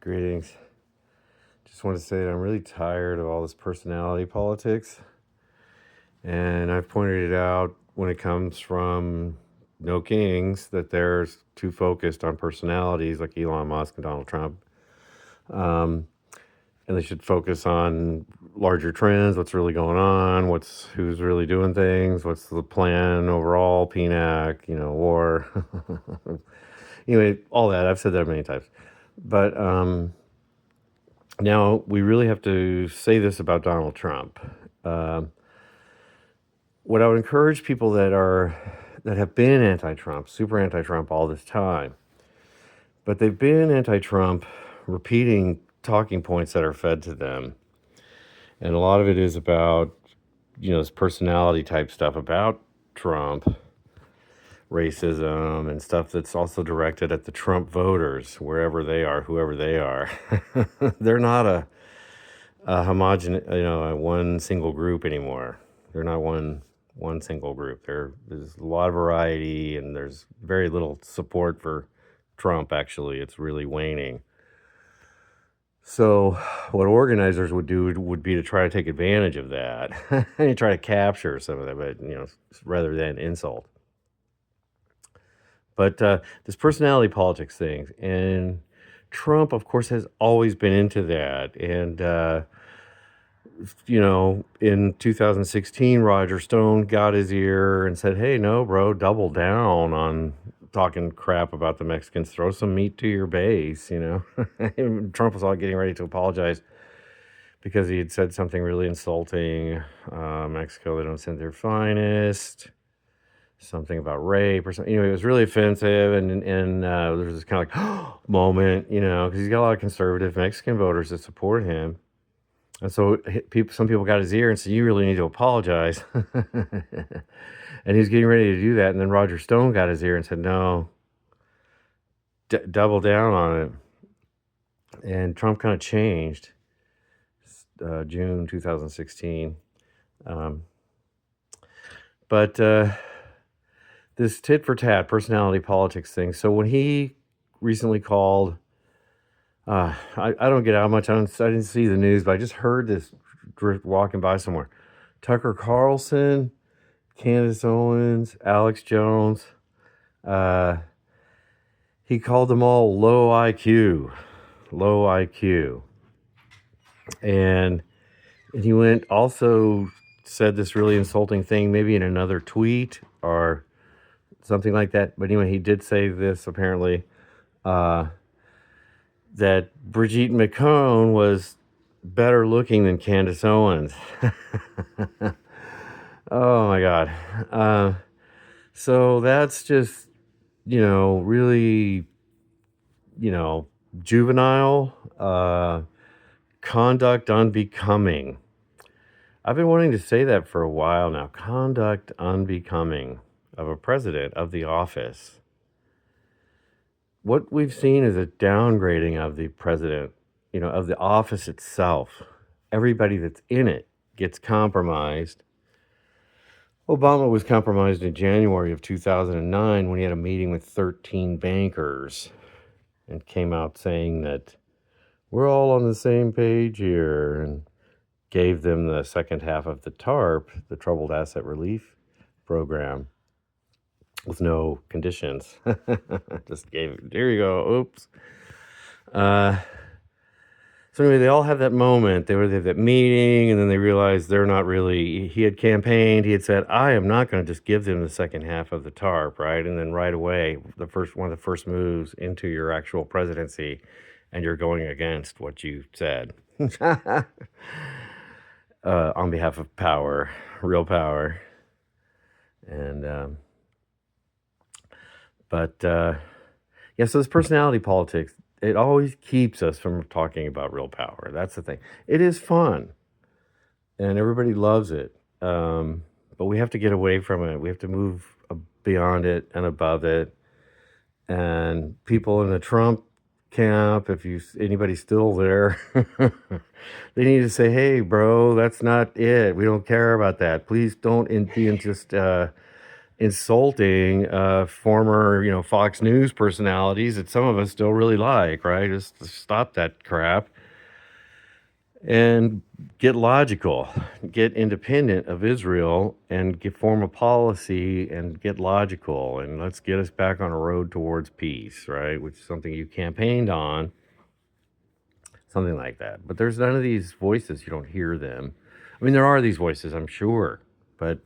Greetings. Just want to say that I'm really tired of all this personality politics. And I've pointed it out when it comes from no kings that they're too focused on personalities like Elon Musk and Donald Trump. And they should focus on larger trends, what's really going on, who's really doing things, what's the plan overall, PNAC, war. Anyway, all that. I've said that many times. But now we really have to say this about Donald Trump. What I would encourage people that have been anti-Trump, super anti-Trump all this time, but they've been anti-Trump, repeating talking points that are fed to them, and a lot of it is about this personality type stuff about Trump, racism, and stuff that's also directed at the Trump voters, wherever they are, whoever they are. They're not a homogenous, one single group anymore. They're not one single group. There's a lot of variety, and there's very little support for Trump. Actually, it's really waning. So what organizers would do would be to try to take advantage of that and try to capture some of that, but rather than insult. But this personality politics thing, and Trump, of course, has always been into that. And in 2016, Roger Stone got his ear and said, "Hey, no, bro, double down on talking crap about the Mexicans. Throw some meat to your base." Trump was all getting ready to apologize because he had said something really insulting. Mexico, they don't send their finest. Something about rape or something. It was really offensive, and there was this kind of like moment, because he's got a lot of conservative Mexican voters that support him. And so some people got his ear and said, "You really need to apologize." And he was getting ready to do that. And then Roger Stone got his ear and said, "No, double down on it." And Trump kind of changed, June 2016. But this tit for tat personality politics thing. So when he recently called, I don't get how much, I didn't see the news, but I just heard this walking by somewhere. Tucker Carlson, Candace Owens, Alex Jones, he called them all low IQ. And he also said this really insulting thing, maybe in another tweet or something like that. But anyway, he did say this apparently, that Brigitte Macron was better looking than Candace Owens. Oh my God. So that's just, really, juvenile, conduct unbecoming. I've been wanting to say that for a while now. Conduct unbecoming of a president of the office. What we've seen is a downgrading of the president, of the office itself. Everybody that's in it gets compromised. Obama was compromised in January of 2009 when he had a meeting with 13 bankers and came out saying that we're all on the same page here, and gave them the second half of the TARP, the Troubled Asset Relief Program, with no conditions. Just gave it, there you go, oops. So anyway, they all have that moment. They had that meeting, and then they realized they're not really, he had campaigned, he had said, "I am not going to just give them the second half of the TARP," right? And then right away, one of the first moves into your actual presidency, and you're going against what you said. On behalf of power, real power. And so this personality politics, it always keeps us from talking about real power. That's the thing. It is fun, and everybody loves it, but we have to get away from it. We have to move beyond it and above it. And people in the Trump camp, if anybody's still there, they need to say, "Hey, bro, that's not it. We don't care about that. Please don't be just insulting former, Fox News personalities that some of us still really like, right? Just to stop that crap and get logical, get independent of Israel, and form a policy and get logical, and let's get us back on a road towards peace, right? Which is something you campaigned on, something like that. But there's none of these voices. You don't hear them. I mean, there are these voices, I'm sure, but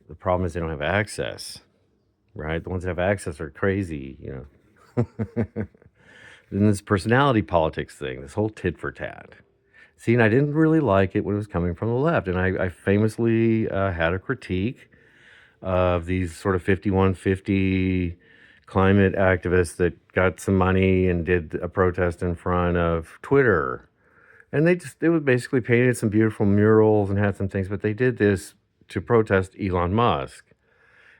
the problem is they don't have access, right? The ones that have access are crazy. Then this personality politics thing, this whole tit for tat. See, and I didn't really like it when it was coming from the left. And I famously had a critique of these sort of 5150 climate activists that got some money and did a protest in front of Twitter. And it was basically painted some beautiful murals and had some things, but they did this to protest Elon Musk.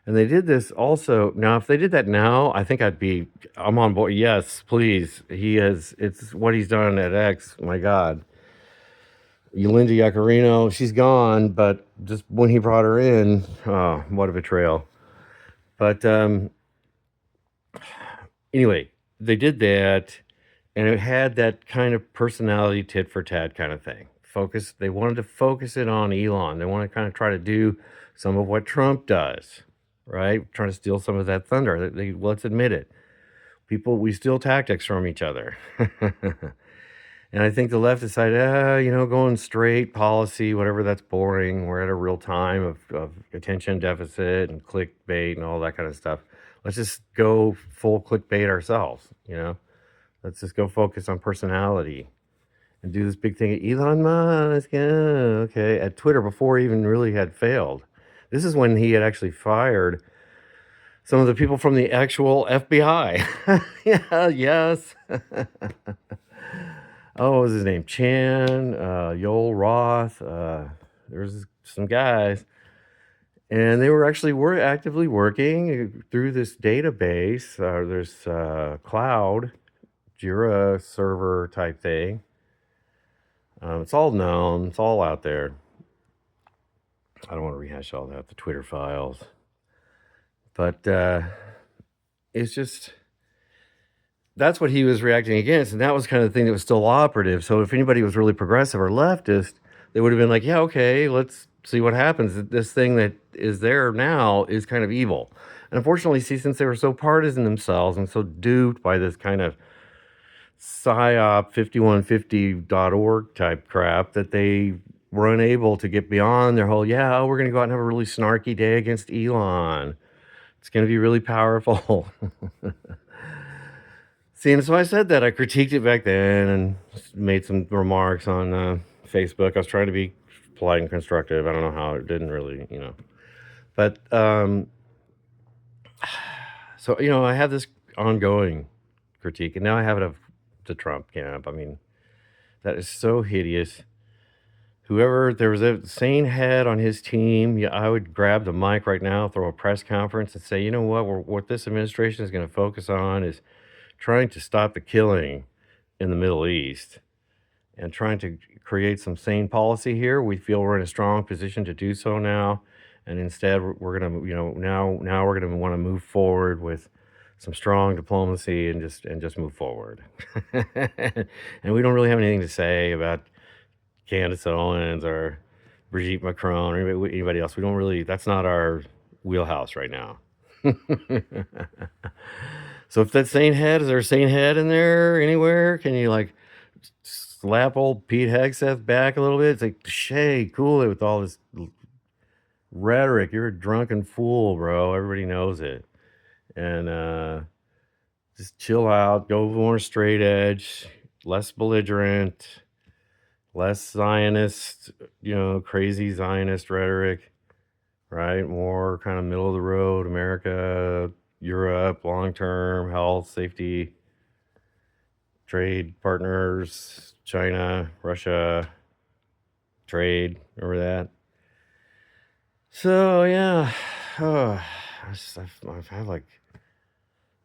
And they did this also. Now, if they did that now, I think I'm on board. Yes, please. It's what he's done at X. My God. Linda Yaccarino, she's gone, but just when he brought her in, oh, what a betrayal. But anyway, they did that, and it had that kind of personality tit for tat kind of thing. They wanted to focus it on Elon. They want to kind of try to do some of what Trump does, right? Trying to steal some of that thunder. Let's admit it. We steal tactics from each other. And I think the left decided, going straight policy, whatever, that's boring. We're at a real time of attention deficit and clickbait and all that kind of stuff. Let's just go full clickbait ourselves, Let's just go focus on personality and do this big thing. Elon Musk, yeah, okay, at Twitter before he even really had failed. This is when he had actually fired some of the people from the actual FBI. Yeah, yes. Oh, what was his name? Chan, Yoel Roth. There's some guys, and they were actively working through this database. There's cloud, Jira server type thing. It's all known. It's all out there. I don't want to rehash all that, the Twitter files, but it's just. That's what he was reacting against, and that was kind of the thing that was still operative. So if anybody was really progressive or leftist, they would have been like, yeah, okay, let's see what happens. This thing that is there now is kind of evil. And unfortunately, since they were so partisan themselves and so duped by this kind of psyop 5150.org type crap, that they were unable to get beyond their whole, we're going to go out and have a really snarky day against Elon. It's going to be really powerful. See, and so I said that. I critiqued it back then and made some remarks on Facebook. I was trying to be polite and constructive. I don't know how. It didn't really, But, so, I have this ongoing critique, and now I have it of the Trump camp. I mean, that is so hideous. There was a sane head on his team, I would grab the mic right now, throw a press conference, and say, you know what this administration is going to focus on is trying to stop the killing in the Middle East and trying to create some sane policy here. We feel we're in a strong position to do so now, and instead we're going to, now we're going to want to move forward with some strong diplomacy and just move forward. And we don't really have anything to say about Candace Owens or Brigitte Macron or anybody else. We don't really. That's not our wheelhouse right now. So if that sane head, is there a sane head in there anywhere? Can you slap old Pete Hegseth back a little bit? It's like, Shay, cool it with all this rhetoric. You're a drunken fool, bro. Everybody knows it. And just chill out, go more straight edge, less belligerent, less Zionist, crazy Zionist rhetoric, right? More kind of middle of the road, America, Europe, long-term health, safety, trade partners, China, Russia, trade, remember that? So, yeah, I've had I'm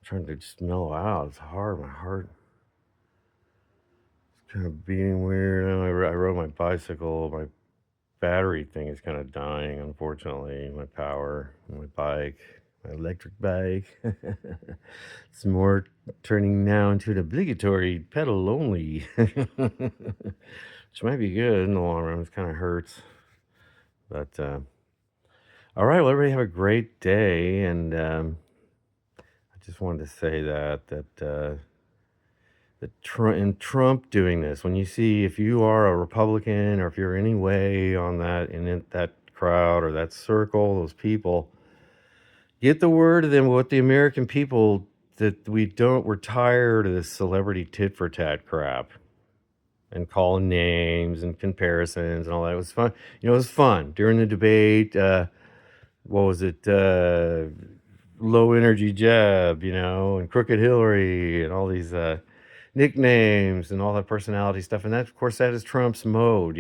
trying to just mellow out. It's hard, my heart is kind of beating weird. I rode my bicycle, my battery thing is kind of dying, unfortunately. My power, my bike, my electric bike. It's more turning now into an obligatory pedal only, which might be good in the long run. It kind of hurts. But all right, well, everybody have a great day. And I just wanted to say that Trump doing this, when you see, if you are a Republican or if you're any way on that that crowd or that circle, those people, get the word to them what the American people, that we're tired of this celebrity tit for tat crap and calling names and comparisons and all that. It was fun. It was fun during the debate. What was it? Low energy Jeb, and Crooked Hillary and all these nicknames and all that personality stuff. And that, of course, that is Trump's mode.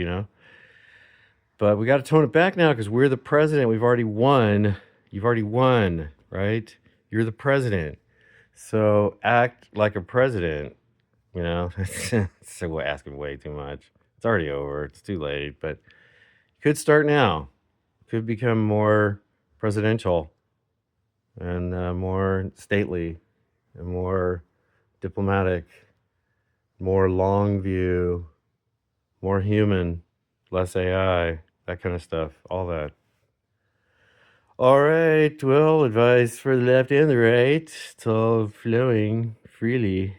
But we got to tone it back now because we're the president. We've already won. You've already won, right? You're the president. So act like a president, So we're asking way too much. It's already over. It's too late, but could start now. Could become more presidential and more stately and more diplomatic, more long view, more human, less AI, that kind of stuff, all that. All right, well, advice for the left and the right. It's all flowing freely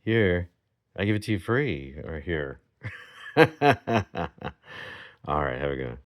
here. I give it to you free or here. All right, have a good one.